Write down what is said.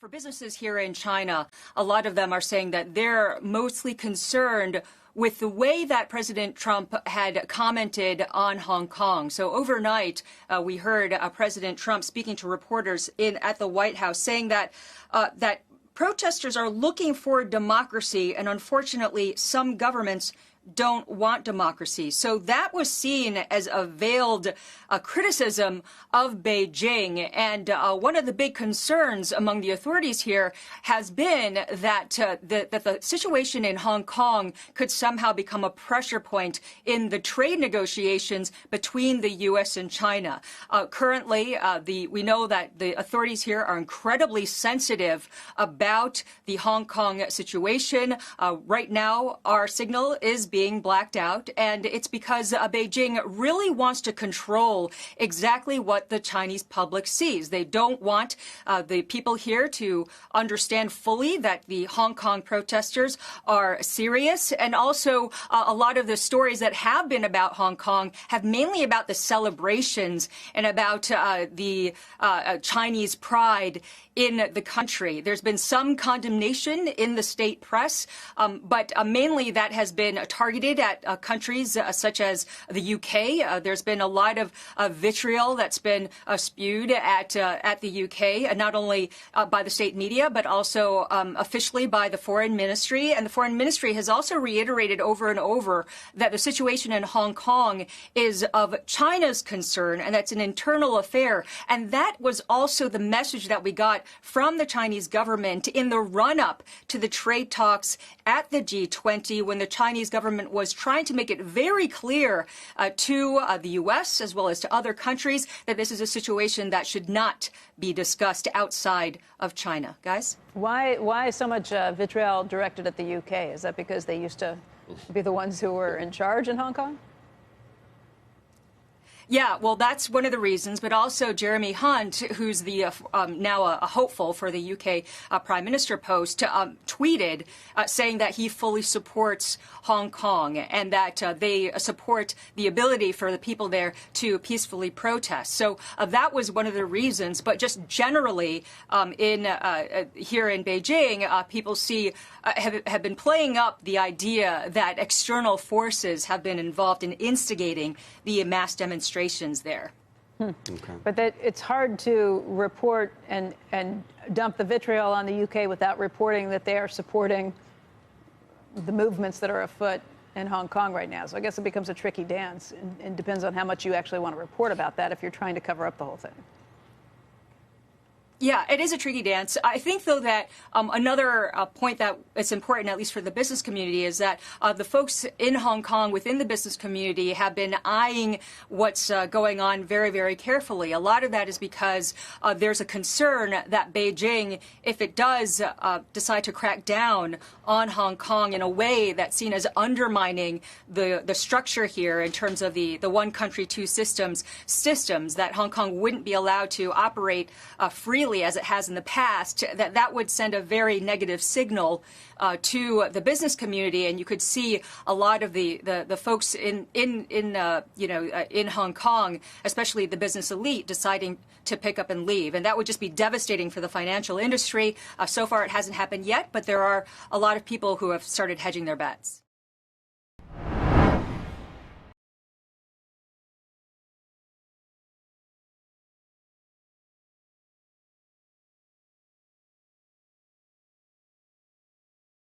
For businesses here in China, a lot of them are saying that they're mostly concerned with the way that President Trump had commented on Hong Kong. So overnight, we heard President Trump speaking to reporters at the White House saying that that protesters are looking for democracy, and unfortunately, some governments don't want democracy. So that was seen as a veiled criticism of Beijing. And one of the big concerns among the authorities here has been that the situation in Hong Kong could somehow become a pressure point in the trade negotiations between the U.S. and China. Currently, we know that the authorities here are incredibly sensitive about the Hong Kong situation. Right now, our signal is being blacked out, and it's because Beijing really wants to control exactly what the Chinese public sees. They don't want the people here to understand fully that the Hong Kong protesters are serious, and also a lot of the stories that have been about Hong Kong have mainly about the celebrations and about the Chinese pride in the country. There's been some condemnation in the state press, but mainly that has been targeted at countries such as the UK. There's been a lot of vitriol that's been spewed at the UK, not only by the state media, but also officially by the Foreign Ministry. And the Foreign Ministry has also reiterated over and over that the situation in Hong Kong is of China's concern, and that's an internal affair. And that was also the message that we got from the Chinese government in the run-up to the trade talks at the G20, when the Chinese government was trying to make it very clear to the U.S. as well as to other countries that this is a situation that should not be discussed outside of China. Guys? Why so much vitriol directed at the U.K.? Is that because they used to be the ones who were in charge in Hong Kong? Yeah, well, that's one of the reasons, but also Jeremy Hunt, who's the now a hopeful for the UK Prime Minister post, tweeted saying that he fully supports Hong Kong and that they support the ability for the people there to peacefully protest. So that was one of the reasons. But just generally, here in Beijing, people have been playing up the idea that external forces have been involved in instigating the mass demonstrations there. Okay. But it's hard to report and dump the vitriol on the UK without reporting that they are supporting the movements that are afoot in Hong Kong right now. So I guess it becomes a tricky dance, and depends on how much you actually want to report about that if you're trying to cover up the whole thing. Yeah, it is a tricky dance. I think, though, that another point that is important, at least for the business community, is that the folks in Hong Kong within the business community have been eyeing what's going on very, very carefully. A lot of that is because there's a concern that Beijing, if it does decide to crack down on Hong Kong in a way that's seen as undermining the structure here in terms of the one country, two systems, that Hong Kong wouldn't be allowed to operate freely as it has in the past, that would send a very negative signal to the business community, and you could see a lot of the folks in Hong Kong, especially the business elite, deciding to pick up and leave, and that would just be devastating for the financial industry. So far, it hasn't happened yet, but there are a lot of people who have started hedging their bets.